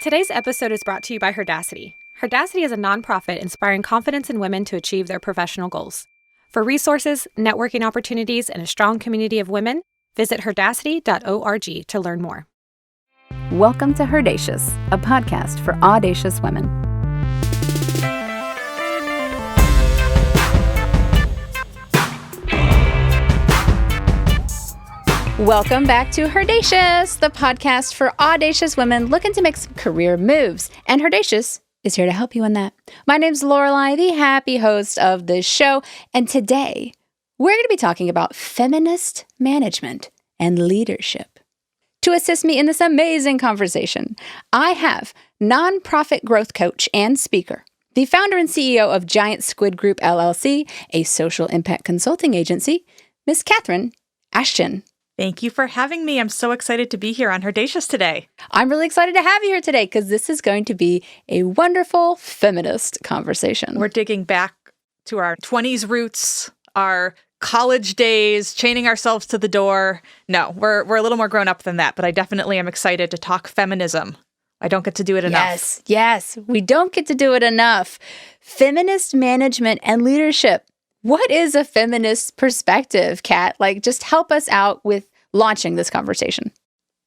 Today's episode is brought to you by HERdacity. HERdacity is a nonprofit inspiring confidence in women to achieve their professional goals. For resources, networking opportunities, and a strong community of women, visit HERdacity.org to learn more. Welcome to HERdacious, a podcast for audacious women. Welcome back to HERdacious, the podcast for audacious women looking to make some career moves. And HERdacious is here to help you in that. My name's Lorelei, the happy host of this show. And today, we're going to be talking about feminist management and leadership. To assist me in this amazing conversation, I have nonprofit growth coach and speaker, the founder and CEO of Giant Squid Group, LLC, a social impact consulting agency, Miss Cat Ashton. Thank you for having me. I'm so excited to be here on HERdacious today. I'm really excited to have you here today because this is going to be a wonderful feminist conversation. We're digging back to our 20s roots, our college days, chaining ourselves to the door. No, we're a little more grown up than that, but I definitely am excited to talk feminism. I don't get to do it enough. Yes, we don't get to do it enough. Feminist management and leadership. What is a feminist perspective, Kat? Just help us out with launching this conversation.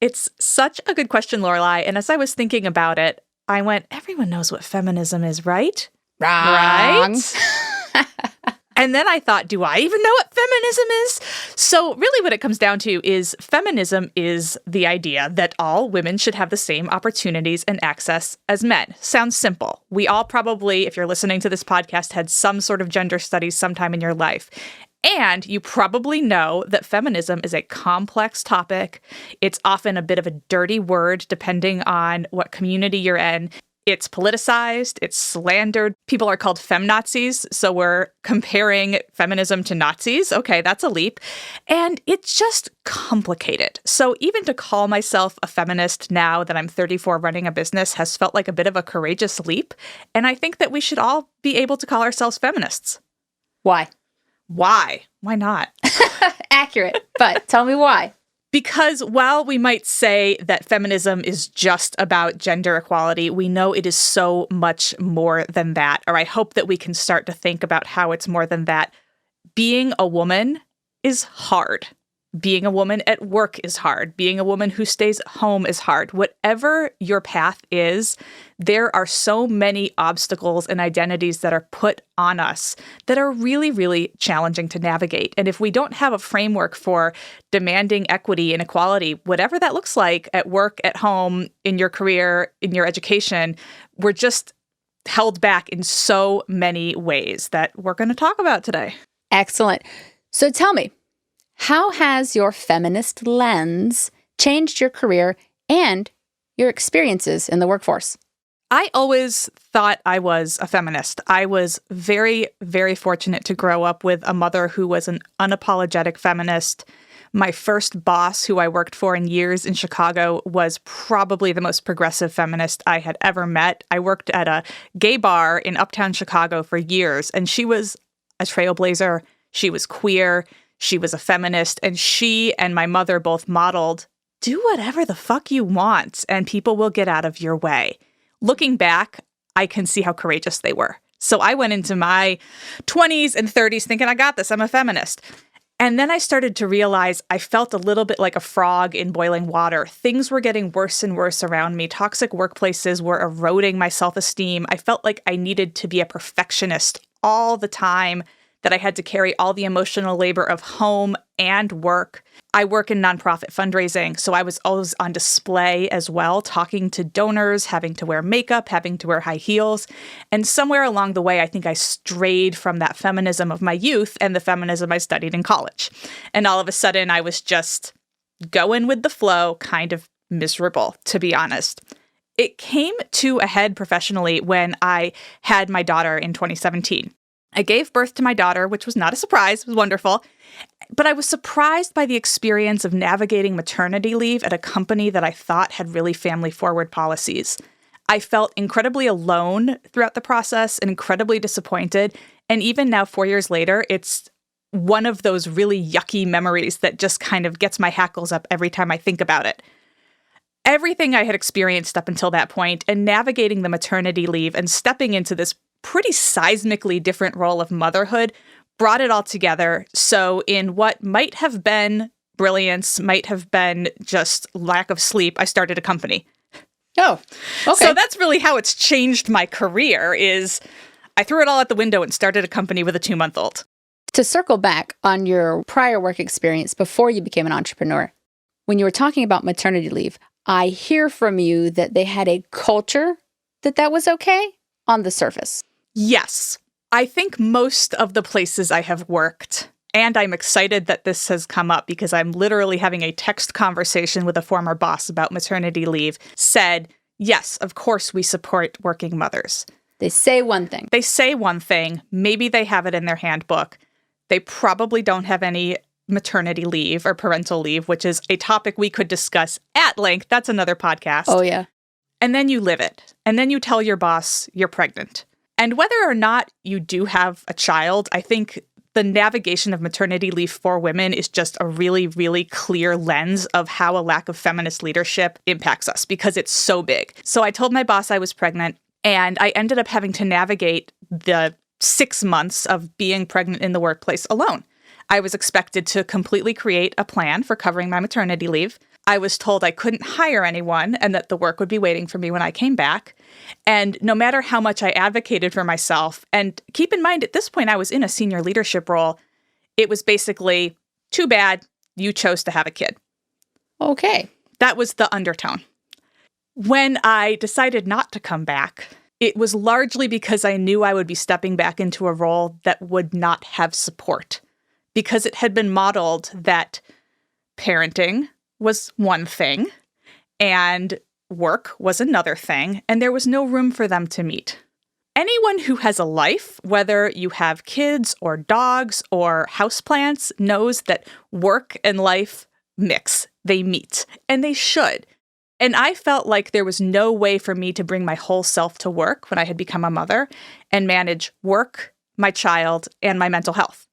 It's such a good question, Lorelei. And as I was thinking about it, I went, everyone knows what feminism is, right? Wrong. Right? And then I thought, do I even know what feminism is? So really what it comes down to is feminism is the idea that all women should have the same opportunities and access as men. Sounds simple. We all probably, if you're listening to this podcast, had some sort of gender studies sometime in your life. And you probably know that feminism is a complex topic. It's often a bit of a dirty word depending on what community you're in. It's politicized, it's slandered. People are called feminazis, so we're comparing feminism to Nazis. Okay, that's a leap. And it's just complicated. So even to call myself a feminist now that I'm 34 running a business has felt like a bit of a courageous leap. And I think that we should all be able to call ourselves feminists. Why? Why? Why not? Accurate, but tell me why. Because while we might say that feminism is just about gender equality, we know it is so much more than that. Or I hope that we can start to think about how it's more than that. Being a woman is hard. Being a woman at work is hard. Being a woman who stays home is hard. Whatever your path is, there are so many obstacles and identities that are put on us that are really, really challenging to navigate. And if we don't have a framework for demanding equity and equality, whatever that looks like at work, at home, in your career, in your education, we're just held back in so many ways that we're going to talk about today. Excellent. So tell me, how has your feminist lens changed your career and your experiences in the workforce? I always thought I was a feminist. I was very, very fortunate to grow up with a mother who was an unapologetic feminist. My first boss, who I worked for in years in Chicago, was probably the most progressive feminist I had ever met. I worked at a gay bar in uptown Chicago for years, and she was a trailblazer. She was queer. She was a feminist, and she and my mother both modeled, do whatever the fuck you want, and people will get out of your way. Looking back, I can see how courageous they were. So I went into my 20s and 30s thinking, I got this, I'm a feminist. And then I started to realize I felt a little bit like a frog in boiling water. Things were getting worse and worse around me. Toxic workplaces were eroding my self-esteem. I felt like I needed to be a perfectionist all the time, that I had to carry all the emotional labor of home and work. I work in nonprofit fundraising, so I was always on display as well, talking to donors, having to wear makeup, having to wear high heels. And somewhere along the way, I think I strayed from that feminism of my youth and the feminism I studied in college. And all of a sudden, I was just going with the flow, kind of miserable, to be honest. It came to a head professionally when I had my daughter in 2017. I gave birth to my daughter, which was not a surprise. It was wonderful. But I was surprised by the experience of navigating maternity leave at a company that I thought had really family-forward policies. I felt incredibly alone throughout the process and incredibly disappointed. And even now, 4 years later, it's one of those really yucky memories that just kind of gets my hackles up every time I think about it. Everything I had experienced up until that point and navigating the maternity leave and stepping into this pretty seismically different role of motherhood brought it all together. So in what might have been brilliance, might have been just lack of sleep, I started a company. Oh, okay. So that's really how it's changed my career is I threw it all out the window and started a company with a 2-month-old. To circle back on your prior work experience before you became an entrepreneur, when you were talking about maternity leave, I hear from you that they had a culture that was okay on the surface. Yes. I think most of the places I have worked, and I'm excited that this has come up because I'm literally having a text conversation with a former boss about maternity leave, said, yes, of course we support working mothers. They say one thing. They say one thing. Maybe they have it in their handbook. They probably don't have any maternity leave or parental leave, which is a topic we could discuss at length. That's another podcast. Oh, yeah. And then you live it. And then you tell your boss you're pregnant. And whether or not you do have a child, I think the navigation of maternity leave for women is just a really, really clear lens of how a lack of feminist leadership impacts us because it's so big. So I told my boss I was pregnant, and I ended up having to navigate the 6 months of being pregnant in the workplace alone. I was expected to completely create a plan for covering my maternity leave. I was told I couldn't hire anyone and that the work would be waiting for me when I came back. And no matter how much I advocated for myself, and keep in mind, at this point, I was in a senior leadership role, it was basically, too bad you chose to have a kid. Okay. That was the undertone. When I decided not to come back, it was largely because I knew I would be stepping back into a role that would not have support. Because it had been modeled that parenting was one thing and work was another thing, and there was no room for them to meet. Anyone who has a life, whether you have kids or dogs or houseplants, knows that work and life mix. They meet, and they should. And I felt like there was no way for me to bring my whole self to work when I had become a mother and manage work, my child, and my mental health.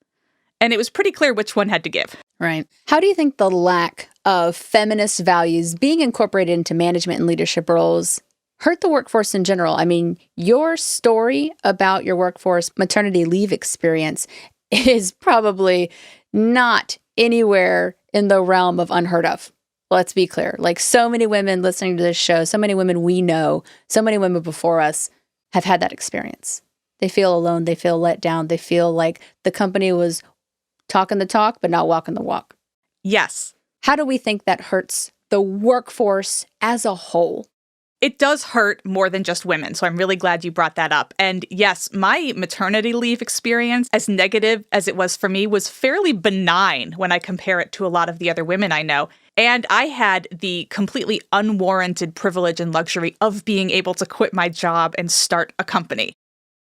And it was pretty clear which one had to give. Right. How do you think the lack of feminist values being incorporated into management and leadership roles hurt the workforce in general? I mean, your story about your workforce maternity leave experience is probably not anywhere in the realm of unheard of. Let's be clear. Like so many women listening to this show, so many women we know, so many women before us have had that experience. They feel alone. They feel let down. They feel like the company was talking the talk, but not walking the walk. Yes. How do we think that hurts the workforce as a whole? It does hurt more than just women, so I'm really glad you brought that up. And yes, my maternity leave experience, as negative as it was for me, was fairly benign when I compare it to a lot of the other women I know. And I had the completely unwarranted privilege and luxury of being able to quit my job and start a company.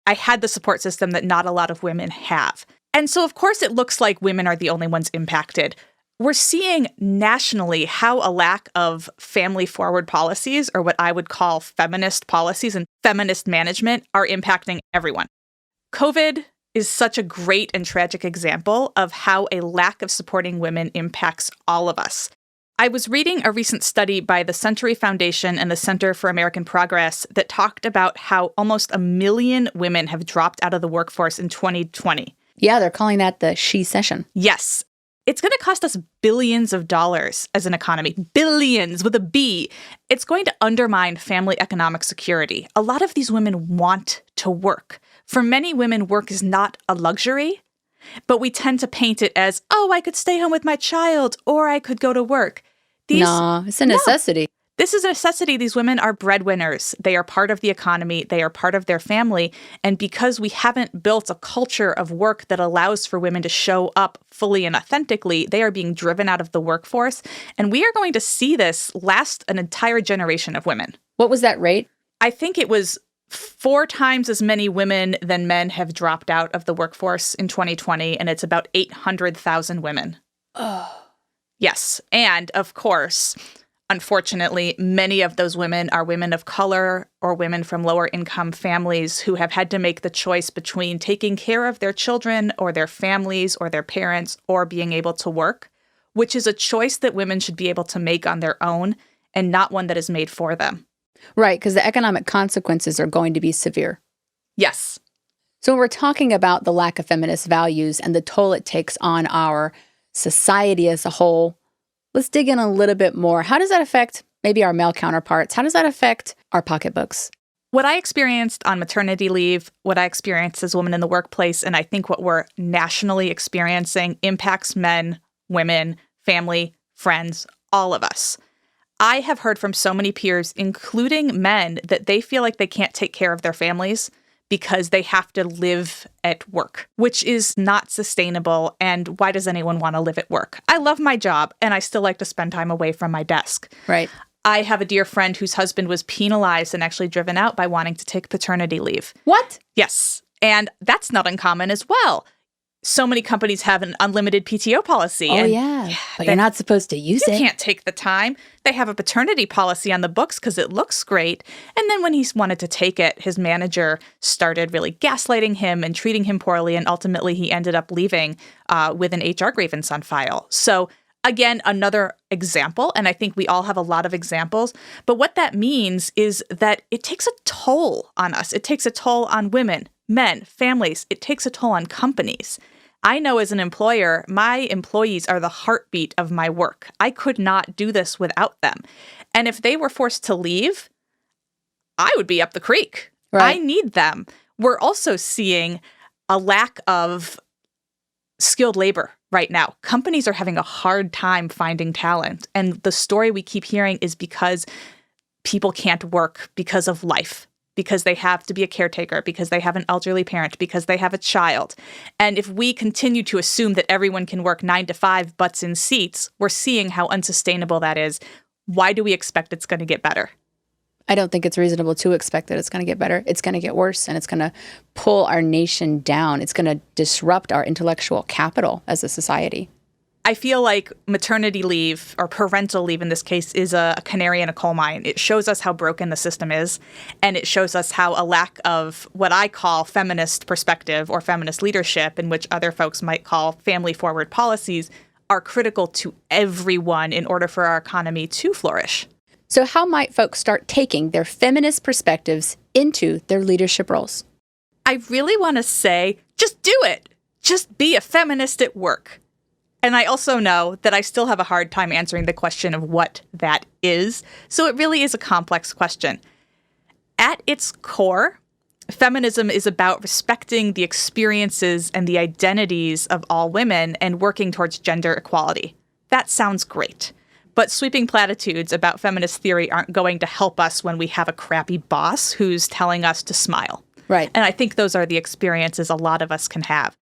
I had the support system that not a lot of women have. And so, of course, it looks like women are the only ones impacted. We're seeing nationally how a lack of family-forward policies, or what I would call feminist policies and feminist management, are impacting everyone. COVID is such a great and tragic example of how a lack of supporting women impacts all of us. I was reading a recent study by the Century Foundation and the Center for American Progress that talked about how almost 1 million women have dropped out of the workforce in 2020. Yeah, they're calling that the she session. Yes. It's going to cost us billions of dollars as an economy. Billions with a B. It's going to undermine family economic security. A lot of these women want to work. For many women, work is not a luxury, but we tend to paint it as, oh, I could stay home with my child, or I could go to work. No, it's a necessity. This is a necessity. These women are breadwinners. They are part of the economy. They are part of their family. And because we haven't built a culture of work that allows for women to show up fully and authentically, they are being driven out of the workforce. And we are going to see this last an entire generation of women. What was that rate? I think it was 4 times as many women than men have dropped out of the workforce in 2020, and it's about 800,000 women. Oh. Yes. And of course, unfortunately, many of those women are women of color or women from lower income families who have had to make the choice between taking care of their children or their families or their parents or being able to work, which is a choice that women should be able to make on their own. and not one that is made for them. Right, because the economic consequences are going to be severe. Yes. So when we're talking about the lack of feminist values and the toll it takes on our society as a whole, let's dig in a little bit more. How does that affect maybe our male counterparts? How does that affect our pocketbooks? What I experienced on maternity leave, what I experienced as a woman in the workplace, and I think what we're nationally experiencing impacts men, women, family, friends, all of us. I have heard from so many peers, including men, that they feel like they can't take care of their families because they have to live at work, which is not sustainable. And why does anyone want to live at work? I love my job, and I still like to spend time away from my desk. Right. I have a dear friend whose husband was penalized and actually driven out by wanting to take paternity leave. What? Yes. And that's not uncommon as well. So many companies have an unlimited PTO policy. Oh, yeah. But you're not supposed to use it. You can't take the time. They have a paternity policy on the books because it looks great. And then when he wanted to take it, his manager started really gaslighting him and treating him poorly. And ultimately, he ended up leaving with an HR grievance on file. So again, another example, and I think we all have a lot of examples, but what that means is that it takes a toll on us. It takes a toll on women, men, families. It takes a toll on companies. I know as an employer, my employees are the heartbeat of my work. I could not do this without them. And if they were forced to leave, I would be up the creek. Right. I need them. We're also seeing a lack of skilled labor right now. Companies are having a hard time finding talent. And the story we keep hearing is because people can't work because of life, because they have to be a caretaker, because they have an elderly parent, because they have a child. And if we continue to assume that everyone can work 9 to 5 butts in seats, we're seeing how unsustainable that is. Why do we expect it's going to get better? I don't think it's reasonable to expect that it's going to get better. It's going to get worse, and it's going to pull our nation down. It's going to disrupt our intellectual capital as a society. I feel like maternity leave, or parental leave in this case, is a canary in a coal mine. It shows us how broken the system is, and it shows us how a lack of what I call feminist perspective or feminist leadership, in which other folks might call family-forward policies, are critical to everyone in order for our economy to flourish. So how might folks start taking their feminist perspectives into their leadership roles? I really want to say, just do it. Just be a feminist at work. And I also know that I still have a hard time answering the question of what that is. So it really is a complex question. At its core, feminism is about respecting the experiences and the identities of all women and working towards gender equality. That sounds great. But sweeping platitudes about feminist theory aren't going to help us when we have a crappy boss who's telling us to smile. Right. And I think those are the experiences a lot of us can have.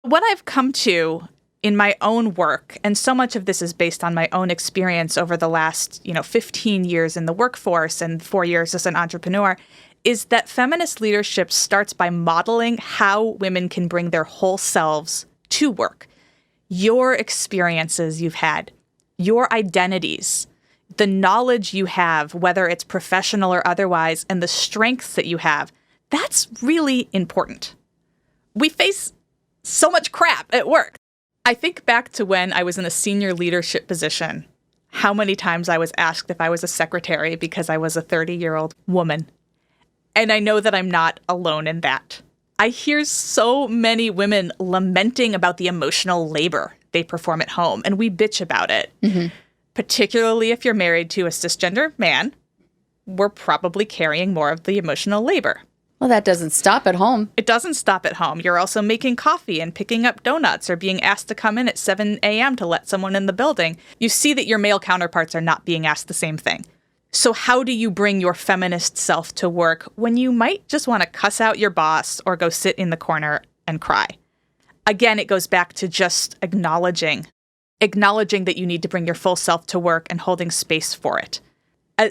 What I've come to in my own work, and so much of this is based on my own experience over the last, 15 years in the workforce and 4 years as an entrepreneur, is that feminist leadership starts by modeling how women can bring their whole selves to work. Your experiences you've had, your identities, the knowledge you have, whether it's professional or otherwise, and the strengths that you have, that's really important. We face so much crap at work. I think back to when I was in a senior leadership position, how many times I was asked if I was a secretary because I was a 30-year-old woman. And I know that I'm not alone in that. I hear so many women lamenting about the emotional labor they perform at home, and we bitch about it. Mm-hmm. Particularly if you're married to a cisgender man, we're probably carrying more of the emotional labor. Well, that doesn't stop at home. It doesn't stop at home. You're also making coffee and picking up donuts or being asked to come in at 7 a.m. to let someone in the building. You see that your male counterparts are not being asked the same thing. So how do you bring your feminist self to work when you might just want to cuss out your boss or go sit in the corner and cry? Again, it goes back to just acknowledging that you need to bring your full self to work and holding space for it.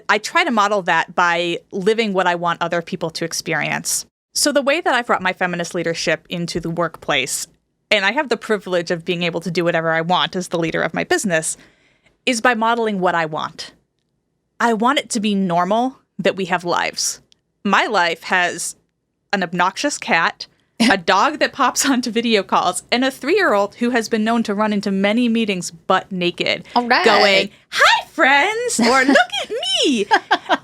I try to model that by living what I want other people to experience. So the way that I've brought my feminist leadership into the workplace, and I have the privilege of being able to do whatever I want as the leader of my business, is by modeling what I want. I want it to be normal that we have lives. My life has an obnoxious cat, a dog that pops onto video calls, and a 3-year-old who has been known to run into many meetings butt naked, All right. going, "Hi, friends," or "Look at me."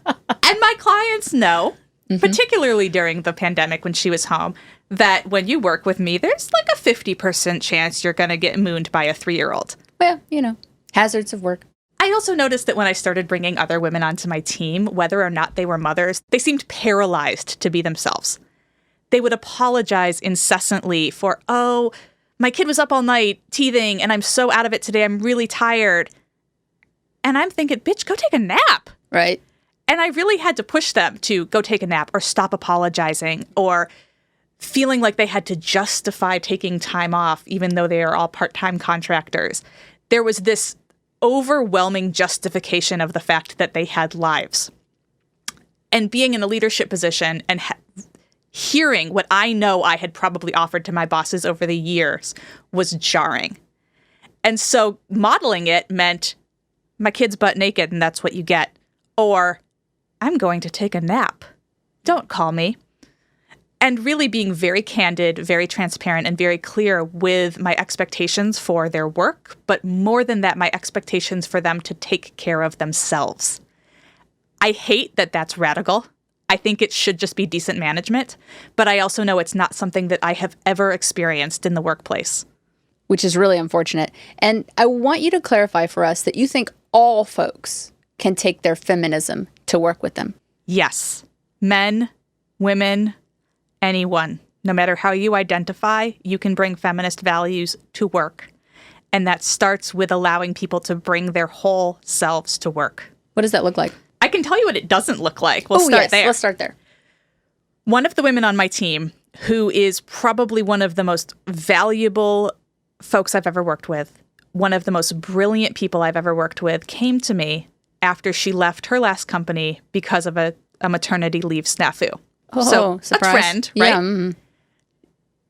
And my clients know, particularly during the pandemic when she was home, that when you work with me, there's like a 50% chance you're going to get mooned by a 3-year-old. Well, hazards of work. I also noticed that when I started bringing other women onto my team, whether or not they were mothers, they seemed paralyzed to be themselves. They would apologize incessantly for, "Oh, my kid was up all night teething and I'm so out of it today, I'm really tired." And I'm thinking, bitch, go take a nap. Right. And I really had to push them to go take a nap or stop apologizing or feeling like they had to justify taking time off, even though they are all part-time contractors. There was this overwhelming justification of the fact that they had lives. And being in a leadership position and hearing what I know I had probably offered to my bosses over the years was jarring. And so modeling it meant my kid's butt naked and that's what you get. Or I'm going to take a nap. Don't call me. And really being very candid, very transparent, and very clear with my expectations for their work, but more than that, my expectations for them to take care of themselves. I hate that that's radical. I think it should just be decent management, but I also know it's not something that I have ever experienced in the workplace. Which is really unfortunate. And I want you to clarify for us that you think all folks can take their feminism to work with them. Yes. Men, women, anyone. No matter how you identify, you can bring feminist values to work. And that starts with allowing people to bring their whole selves to work. What does that look like? I can tell you what it doesn't look like. We'll start there. Let's start there. One of the women on my team, who is probably one of the most valuable folks I've ever worked with, one of the most brilliant people I've ever worked with, came to me after she left her last company because of a maternity leave snafu. Oh, so surprise. A trend, right? Yeah. Mm.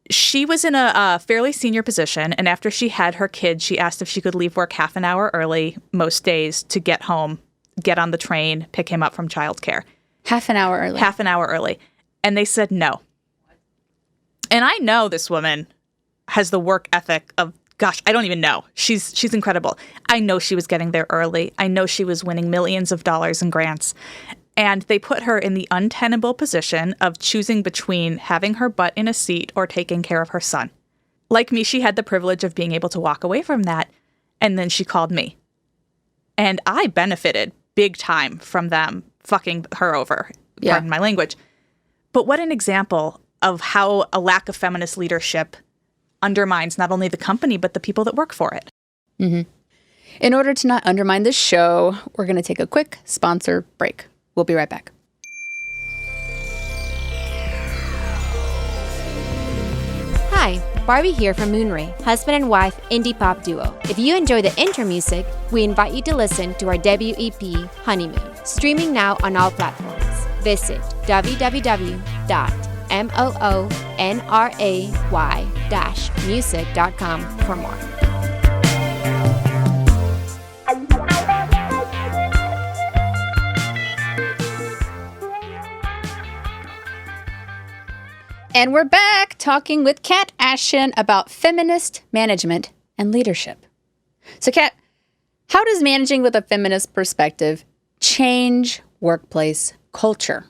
She was in a fairly senior position, and after she had her kid, she asked if she could leave work half an hour early most days to get home, get on the train, pick him up from childcare. Half an hour early. Half an hour early. And they said no. And I know this woman has the work ethic of, gosh, I don't even know. She's incredible. I know she was getting there early. I know she was winning millions of dollars in grants. And they put her in the untenable position of choosing between having her butt in a seat or taking care of her son. Like me, she had the privilege of being able to walk away from that. And then she called me. And I benefited big time from them fucking her over. Yeah. Pardon my language. But what an example of how a lack of feminist leadership undermines not only the company, but the people that work for it. Mm-hmm. In order to not undermine this show, we're going to take a quick sponsor break. We'll be right back. Hi, Barbie here from Moonray, husband and wife indie pop duo. If you enjoy the intro music, we invite you to listen to our debut EP, Honeymoon, streaming now on all platforms. Visit www.moonray-music.com for more. And we're back talking with Cat Ashton about feminist management and leadership. So, Cat, how does managing with a feminist perspective change workplace culture?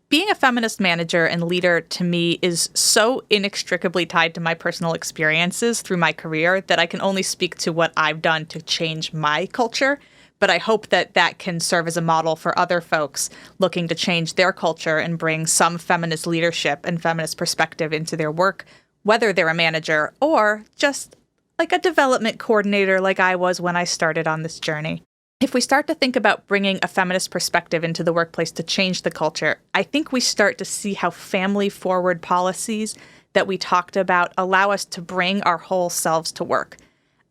Being a feminist manager and leader to me is so inextricably tied to my personal experiences through my career that I can only speak to what I've done to change my culture. But I hope that that can serve as a model for other folks looking to change their culture and bring some feminist leadership and feminist perspective into their work, whether they're a manager or just like a development coordinator like I was when I started on this journey. If we start to think about bringing a feminist perspective into the workplace to change the culture, I think we start to see how family-forward policies that we talked about allow us to bring our whole selves to work.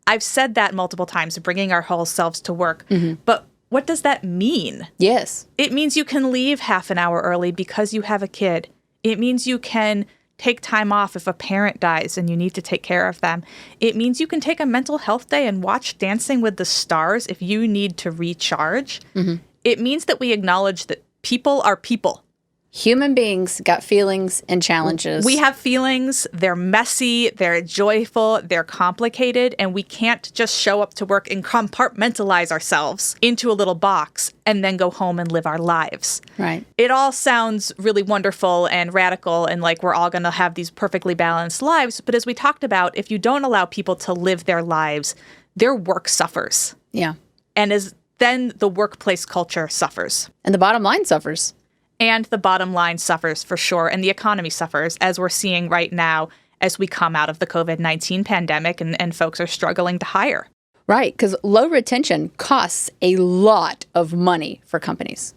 I've said that multiple times, bringing our whole selves to work. Mm-hmm. But what does that mean? Yes. It means you can leave half an hour early because you have a kid. It means you can take time off if a parent dies and you need to take care of them. It means you can take a mental health day and watch Dancing with the Stars if you need to recharge. Mm-hmm. It means that we acknowledge that people are people. Human beings got feelings and challenges. We have feelings. They're messy, they're joyful, they're complicated, and we can't just show up to work and compartmentalize ourselves into a little box and then go home and live our lives. Right. It all sounds really wonderful and radical and like we're all going to have these perfectly balanced lives. But as we talked about, if you don't allow people to live their lives, their work suffers. Yeah. And then the workplace culture suffers. And the bottom line suffers. And the bottom line suffers for sure. And the economy suffers, as we're seeing right now as we come out of the COVID-19 pandemic and folks are struggling to hire. Right, because low retention costs a lot of money for companies.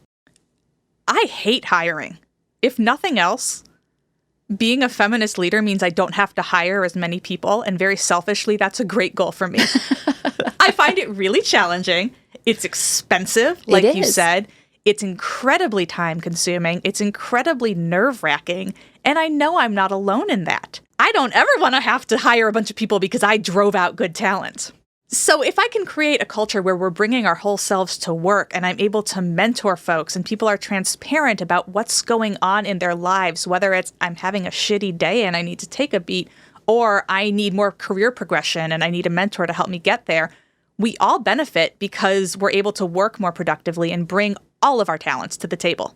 I hate hiring. If nothing else, being a feminist leader means I don't have to hire as many people. And very selfishly, that's a great goal for me. I find it really challenging. It's expensive, like you said. It's incredibly time-consuming. It's incredibly nerve-wracking. And I know I'm not alone in that. I don't ever want to have to hire a bunch of people because I drove out good talent. So if I can create a culture where we're bringing our whole selves to work and I'm able to mentor folks and people are transparent about what's going on in their lives, whether it's I'm having a shitty day and I need to take a beat, or I need more career progression and I need a mentor to help me get there, we all benefit because we're able to work more productively and bring all of our talents to the table.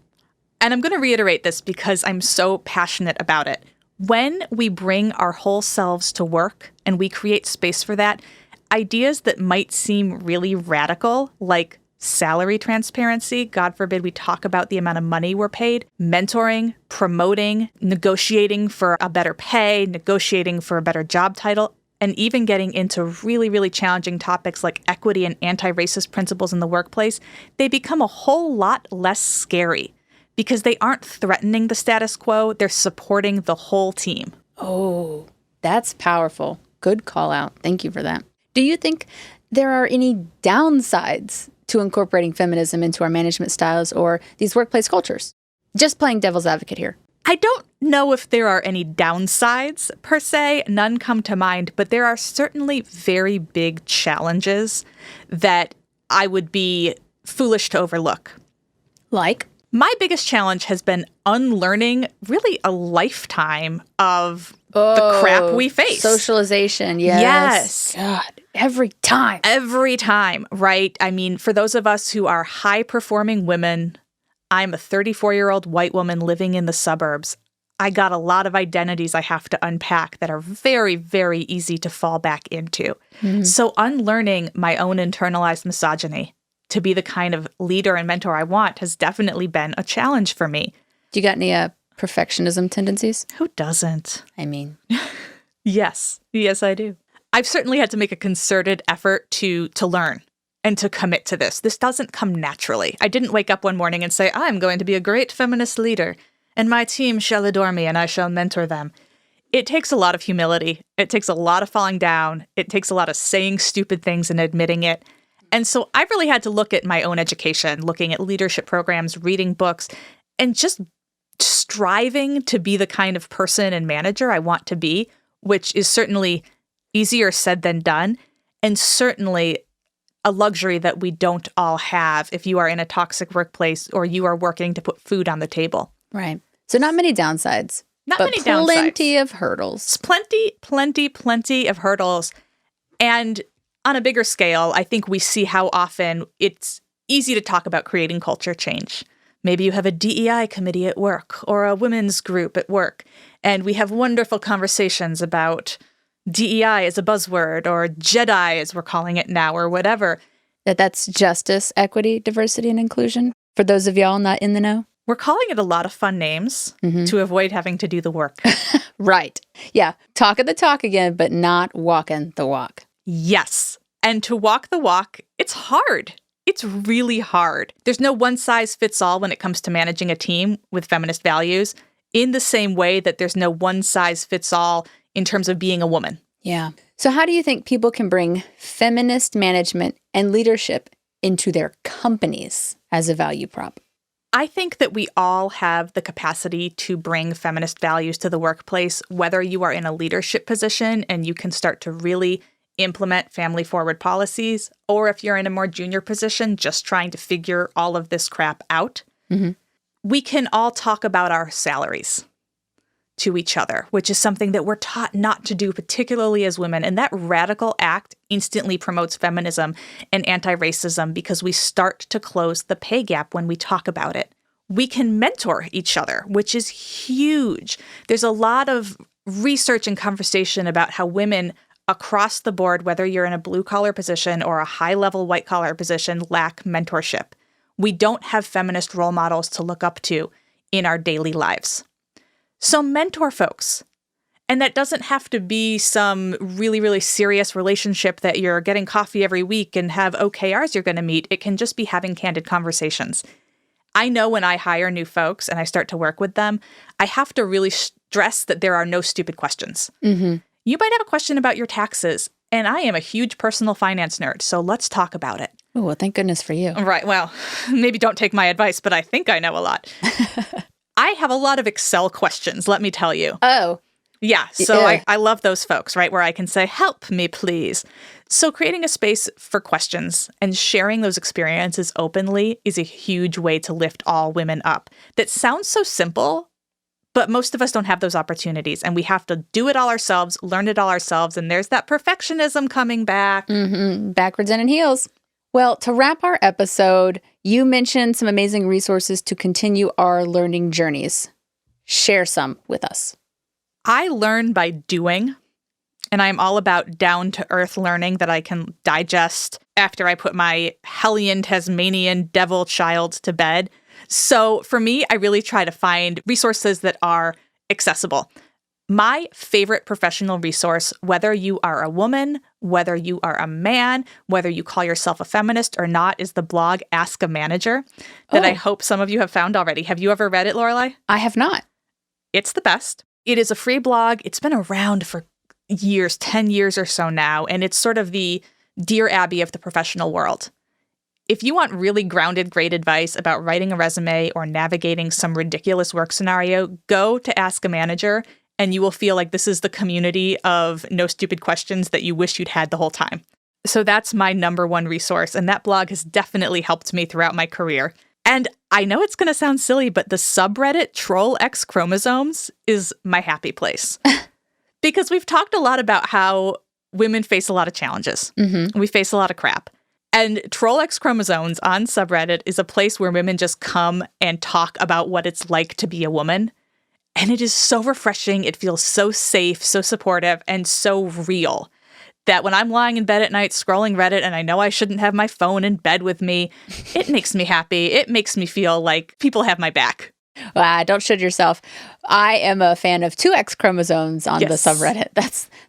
And I'm going to reiterate this because I'm so passionate about it. When we bring our whole selves to work and we create space for that, ideas that might seem really radical, like salary transparency, God forbid we talk about the amount of money we're paid, mentoring, promoting, negotiating for a better pay, negotiating for a better job title, and even getting into really, really challenging topics like equity and anti-racist principles in the workplace, they become a whole lot less scary because they aren't threatening the status quo, they're supporting the whole team. Oh, that's powerful. Good call out. Thank you for that. Do you think there are any downsides to incorporating feminism into our management styles or these workplace cultures? Just playing devil's advocate here. I don't know if there are any downsides per se. None come to mind, but there are certainly very big challenges that I would be foolish to overlook. Like? My biggest challenge has been unlearning really a lifetime of the crap we face. Socialization, yes. God, every time. Every time, right? I mean, for those of us who are high-performing women, I'm a 34-year-old white woman living in the suburbs. I got a lot of identities I have to unpack that are very, very easy to fall back into. Mm-hmm. So unlearning my own internalized misogyny to be the kind of leader and mentor I want has definitely been a challenge for me. Do you got any perfectionism tendencies? Who doesn't? I mean. Yes, I do. I've certainly had to make a concerted effort to learn and to commit to this. This doesn't come naturally. I didn't wake up one morning and say, I'm going to be a great feminist leader, and my team shall adore me, and I shall mentor them. It takes a lot of humility. It takes a lot of falling down. It takes a lot of saying stupid things and admitting it. And so I've really had to look at my own education, looking at leadership programs, reading books, and just striving to be the kind of person and manager I want to be, which is certainly easier said than done, and certainly a luxury that we don't all have if you are in a toxic workplace or you are working to put food on the table. Right. So not many downsides. Not many downsides. Plenty of hurdles. Plenty of hurdles. And on a bigger scale, I think we see how often it's easy to talk about creating culture change. Maybe you have a DEI committee at work or a women's group at work, and we have wonderful conversations about DEI as a buzzword or JEDI as we're calling it now or whatever. That's justice, equity, diversity, and inclusion, for those of y'all not in the know. We're calling it a lot of fun names to avoid having to do the work. Right. Yeah. Talking the talk again, but not walking the walk. Yes. And to walk the walk, it's hard. It's really hard. There's no one size fits all when it comes to managing a team with feminist values, in the same way that there's no one size fits all in terms of being a woman. Yeah. So how do you think people can bring feminist management and leadership into their companies as a value prop? I think that we all have the capacity to bring feminist values to the workplace, whether you are in a leadership position and you can start to really implement family-forward policies, or if you're in a more junior position just trying to figure all of this crap out. Mm-hmm. we can all talk about our salaries to each other, which is something that we're taught not to do, particularly as women. And that radical act instantly promotes feminism and anti-racism because we start to close the pay gap when we talk about it. We can mentor each other, which is huge. There's a lot of research and conversation about how women across the board, whether you're in a blue-collar position or a high-level white-collar position, lack mentorship. We don't have feminist role models to look up to in our daily lives. So mentor folks. And that doesn't have to be some really, really serious relationship that you're getting coffee every week and have OKRs you're going to meet. It can just be having candid conversations. I know when I hire new folks and I start to work with them, I have to really stress that there are no stupid questions. Mm-hmm. You might have a question about your taxes, and I am a huge personal finance nerd, so let's talk about it. Oh, well, thank goodness for you. Right. Well, maybe don't take my advice, but I think I know a lot. I have a lot of Excel questions, let me tell you. Oh. Yeah. So Yeah. I love those folks, right, where I can say, help me, please. So creating a space for questions and sharing those experiences openly is a huge way to lift all women up. That sounds so simple, but most of us don't have those opportunities, and we have to do it all ourselves, learn it all ourselves, and there's that perfectionism coming back. Mm-hmm. Backwards and in heels. Well, to wrap our episode, you mentioned some amazing resources to continue our learning journeys. Share some with us. I learn by doing, and I'm all about down-to-earth learning that I can digest after I put my hellion Tasmanian devil child to bed. So for me, I really try to find resources that are accessible. My favorite professional resource, whether you are a woman, whether you are a man, whether you call yourself a feminist or not, is the blog Ask a Manager that I hope some of you have found already. Have you ever read it, Lorelei? I have not. It's the best. It is a free blog. It's been around for years, 10 years or so now, and it's sort of the Dear Abby of the professional world. If you want really grounded, great advice about writing a resume or navigating some ridiculous work scenario, go to Ask a Manager, and you will feel like this is the community of no stupid questions that you wish you'd had the whole time. So that's my number one resource, and that blog has definitely helped me throughout my career. And I know it's going to sound silly, but the subreddit Troll X Chromosomes is my happy place. Because we've talked a lot about how women face a lot of challenges. Mm-hmm. We face a lot of crap. And Troll X Chromosomes on subreddit is a place where women just come and talk about what it's like to be a woman. And it is so refreshing. It feels so safe, so supportive, and so real that when I'm lying in bed at night scrolling Reddit and I know I shouldn't have my phone in bed with me, it makes me happy. It makes me feel like people have my back. Don't should yourself. I am a fan of 2X chromosomes on the subreddit.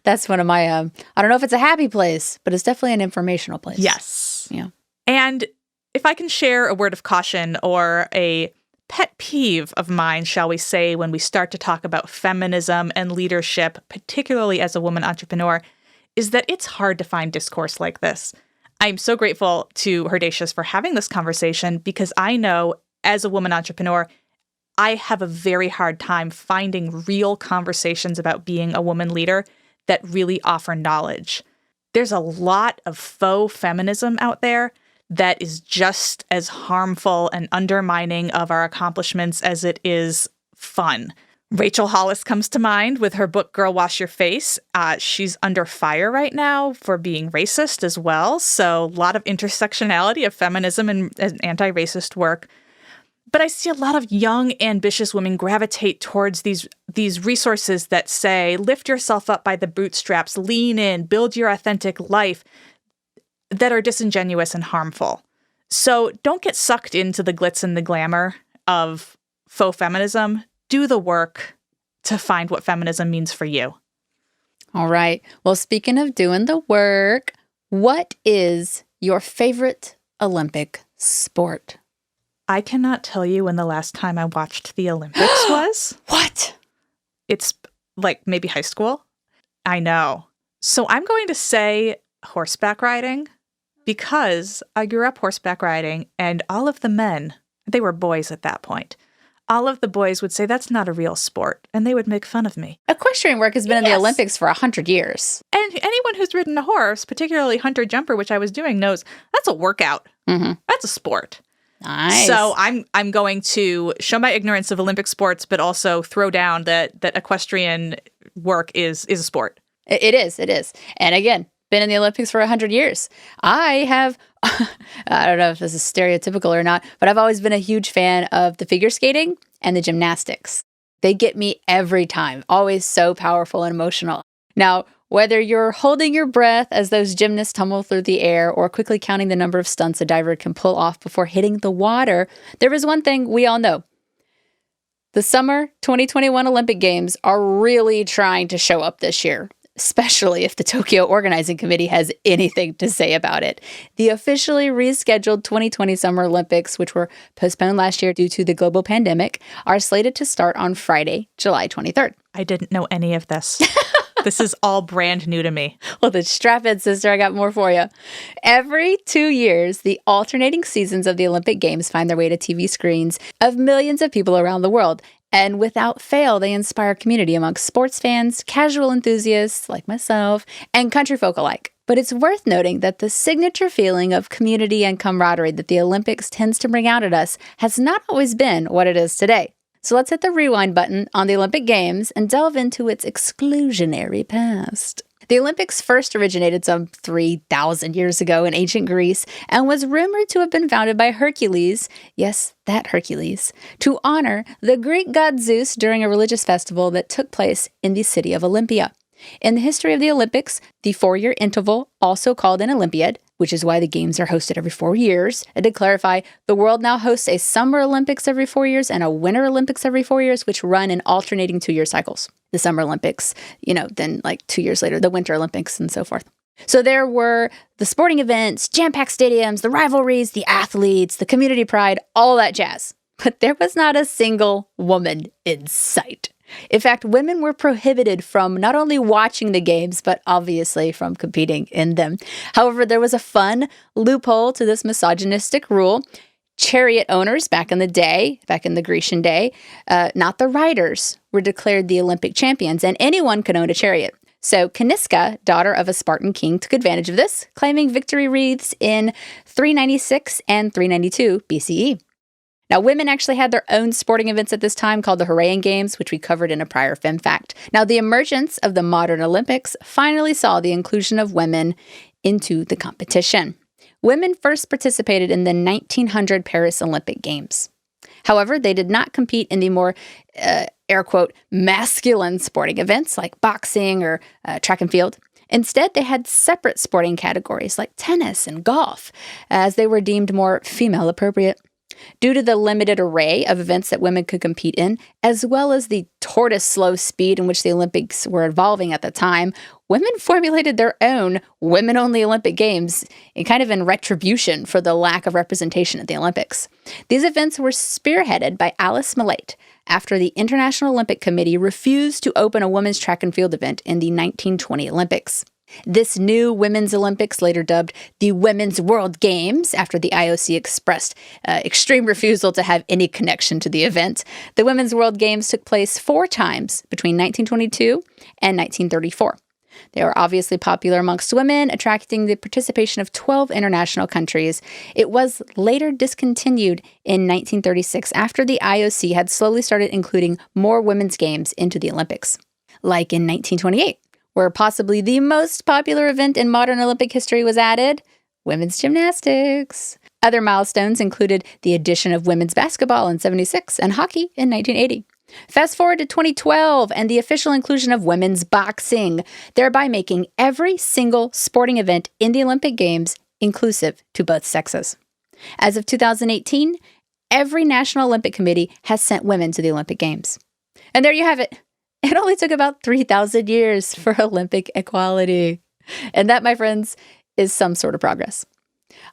That's one of my, I don't know if it's a happy place, but it's definitely an informational place. Yes. Yeah. And if I can share a word of caution or a pet peeve of mine, shall we say, when we start to talk about feminism and leadership, particularly as a woman entrepreneur, is that it's hard to find discourse like this. I'm so grateful to HERdacous for having this conversation because I know as a woman entrepreneur, I have a very hard time finding real conversations about being a woman leader that really offer knowledge. There's a lot of faux feminism out there that is just as harmful and undermining of our accomplishments as it is fun. Rachel Hollis comes to mind with her book, Girl, Wash Your Face. She's under fire right now for being racist as well. So a lot of intersectionality of feminism and anti-racist work. But I see a lot of young, ambitious women gravitate towards these resources that say, lift yourself up by the bootstraps, lean in, build your authentic life, that are disingenuous and harmful. So don't get sucked into the glitz and the glamour of faux feminism. Do the work to find what feminism means for you. All right. Well, speaking of doing the work, what is your favorite Olympic sport? I cannot tell you when the last time I watched the Olympics was. What? It's like maybe high school. I know. So I'm going to say horseback riding because I grew up horseback riding and all of the men, they were boys at that point. All of the boys would say, that's not a real sport. And they would make fun of me. Equestrian work has been in the Olympics for 100 years. And anyone who's ridden a horse, particularly hunter-jumper, which I was doing, knows that's a workout. Mm-hmm. That's a sport. Nice. So I'm going to show my ignorance of Olympic sports, but also throw down that equestrian work is a sport. It is. And again, been in the Olympics for 100 years. I have, I don't know if this is stereotypical or not, but I've always been a huge fan of the figure skating and the gymnastics. They get me every time, always so powerful and emotional. Now, whether you're holding your breath as those gymnasts tumble through the air or quickly counting the number of stunts a diver can pull off before hitting the water, there is one thing we all know. The summer 2021 Olympic Games are really trying to show up this year, especially if the Tokyo Organizing Committee has anything to say about it. The officially rescheduled 2020 Summer Olympics, which were postponed last year due to the global pandemic, are slated to start on Friday, July 23rd. I didn't know any of this. This is all brand new to me. Well, then strap in, sister. I got more for you. Every 2 years, the alternating seasons of the Olympic Games find their way to TV screens of millions of people around the world. And without fail, they inspire community amongst sports fans, casual enthusiasts like myself, and country folk alike. But it's worth noting that the signature feeling of community and camaraderie that the Olympics tends to bring out at us has not always been what it is today. So let's hit the rewind button on the Olympic Games and delve into its exclusionary past. The Olympics first originated some 3,000 years ago in ancient Greece and was rumored to have been founded by Hercules, yes, that Hercules, to honor the Greek god Zeus during a religious festival that took place in the city of Olympia. In the history of the Olympics, the 4-year interval, also called an Olympiad, which is why the Games are hosted every 4 years. And to clarify, the world now hosts a Summer Olympics every 4 years and a Winter Olympics every 4 years, which run in alternating 2-year cycles. The Summer Olympics, then like 2 years later, the Winter Olympics and so forth. So there were the sporting events, jam-packed stadiums, the rivalries, the athletes, the community pride, all that jazz. But there was not a single woman in sight. In fact, women were prohibited from not only watching the games, but obviously from competing in them. However, there was a fun loophole to this misogynistic rule. Chariot owners back in the Grecian day, not the riders, were declared the Olympic champions, and anyone could own a chariot. So Caniska, daughter of a Spartan king, took advantage of this, claiming victory wreaths in 396 and 392 BCE. Now, women actually had their own sporting events at this time called the Heraean Games, which we covered in a prior Femme Fact. Now, the emergence of the modern Olympics finally saw the inclusion of women into the competition. Women first participated in the 1900 Paris Olympic Games. However, they did not compete in the more, air quote, masculine sporting events like boxing or track and field. Instead, they had separate sporting categories like tennis and golf, as they were deemed more female appropriate. Due to the limited array of events that women could compete in, as well as the tortoise-slow speed in which the Olympics were evolving at the time, women formulated their own women-only Olympic Games in retribution for the lack of representation at the Olympics. These events were spearheaded by Alice Millate after the International Olympic Committee refused to open a women's track and field event in the 1920 Olympics. This new Women's Olympics, later dubbed the Women's World Games, after the IOC expressed extreme refusal to have any connection to the event. The Women's World Games took place 4 times between 1922 and 1934. They were obviously popular amongst women, attracting the participation of 12 international countries. It was later discontinued in 1936 after the IOC had slowly started including more women's games into the Olympics, like in 1928. Where possibly the most popular event in modern Olympic history was added, women's gymnastics. Other milestones included the addition of women's basketball in 1976 and hockey in 1980. Fast forward to 2012 and the official inclusion of women's boxing, thereby making every single sporting event in the Olympic Games inclusive to both sexes. As of 2018, every National Olympic Committee has sent women to the Olympic Games. And there you have it. It only took about 3,000 years for Olympic equality. And that, my friends, is some sort of progress.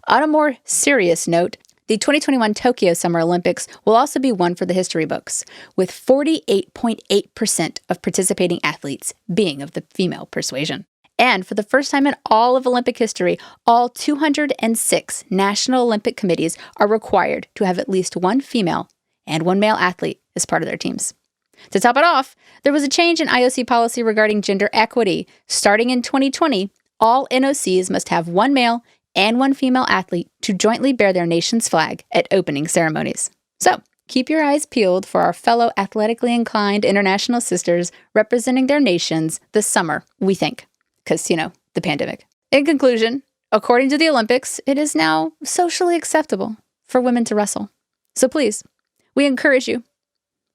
On a more serious note, the 2021 Tokyo Summer Olympics will also be one for the history books, with 48.8% of participating athletes being of the female persuasion. And for the first time in all of Olympic history, all 206 National Olympic Committees are required to have at least one female and one male athlete as part of their teams. To top it off, there was a change in IOC policy regarding gender equity. Starting in 2020, all NOCs must have one male and one female athlete to jointly bear their nation's flag at opening ceremonies. So, keep your eyes peeled for our fellow athletically inclined international sisters representing their nations this summer, we think, because, the pandemic. In conclusion, according to the Olympics, it is now socially acceptable for women to wrestle. So please, we encourage you,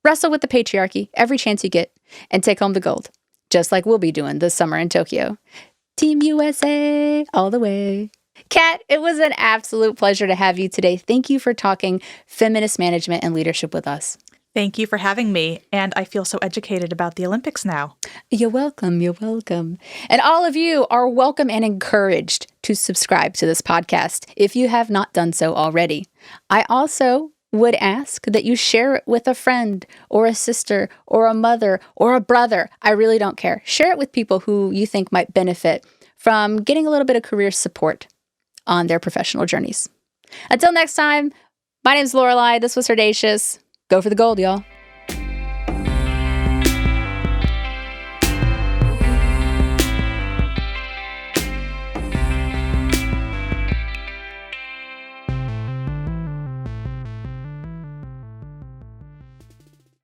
wrestle with the patriarchy every chance you get and take home the gold, just like we'll be doing this summer in Tokyo. Team USA all the way. Cat, it was an absolute pleasure to have you today. Thank you for talking feminist management and leadership with us. Thank you for having me, and I feel so educated about the Olympics now. You're welcome. You're welcome. And all of you are welcome and encouraged to subscribe to this podcast if you have not done so already. I also would ask that you share it with a friend or a sister or a mother or a brother. I really don't care. Share it with people who you think might benefit from getting a little bit of career support on their professional journeys. Until next time, my name's Lorelei. This was HERdacious's. Go for the gold, y'all.